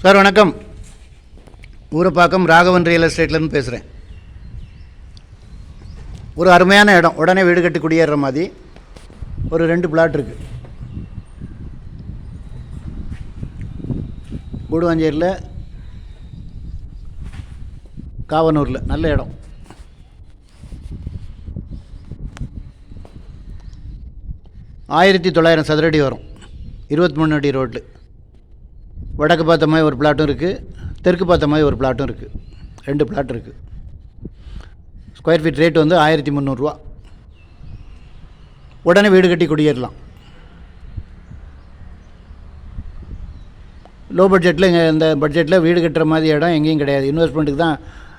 Sir வணக்கம். Urapakkam Raghavan real எஸ்டேட்லேருந்து பேசுகிறேன். ஒரு அருமையான இடம், உடனே வீடு கட்டி குடியேறுற மாதிரி ஒரு 2 பிளாட் இருக்குது. கூடுவாஞ்சேரியில், காவனூரில் நல்ல இடம். $1900 சதுரடி வரும். 23 அடி ரோட்டில். வடக்கு பார்த்த மாதிரி ஒரு பிளாட்டும் இருக்குது, தெற்கு பார்த்த மாதிரி ஒரு பிளாட்டும் இருக்குது. 2 பிளாட் இருக்குது. ஸ்கொயர் ஃபீட் ரேட்டு வந்து 1300 ரூபா. உடனே வீடு கட்டி குடியேறலாம். லோ பட்ஜெட்டில், இந்த பட்ஜெட்டில் வீடு கட்டுற மாதிரி இடம் எங்கேயும் கிடையாது. இன்வெஸ்ட்மெண்ட்டுக்கு தான்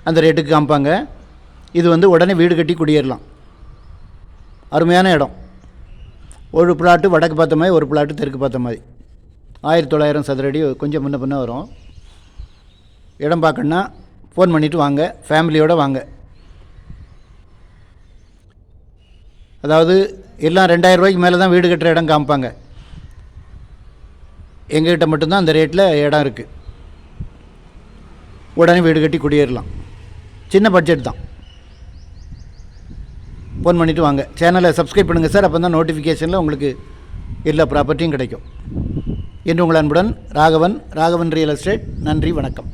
அந்த ரேட்டுக்கு காமிப்பாங்க. இது வந்து உடனே வீடு கட்டி குடியேறலாம். அருமையான இடம். ஒரு பிளாட்டு வடக்கு பார்த்த மாதிரி, ஒரு பிளாட்டு தெற்கு பார்த்த மாதிரி. 1900 சதுரடி, கொஞ்சம் முன்ன பின்ன வரும். இடம் பார்க்கணுன்னா ஃபோன் பண்ணிவிட்டு வாங்க, ஃபேமிலியோடு வாங்க. அதாவது எல்லாம் 2000 ரூபாய்க்கு மேலே தான் வீடு கட்டுற இடம் காமிப்பாங்க. எங்ககிட்ட மட்டும்தான் அந்த ரேட்டில் இடம் இருக்குது. உடனே வீடு கட்டி குடியேறலாம். சின்ன பட்ஜெட் தான். ஃபோன் பண்ணிவிட்டு வாங்க. சேனலை சப்ஸ்கிரைப் பண்ணுங்கள் சார். அப்போ தான் நோட்டிஃபிகேஷனில் உங்களுக்கு எல்லா ப்ராப்பர்ட்டியும் கிடைக்கும். என்று உங்கள் அன்புடன் ராகவன் ரியல் எஸ்டேட். நன்றி, வணக்கம்.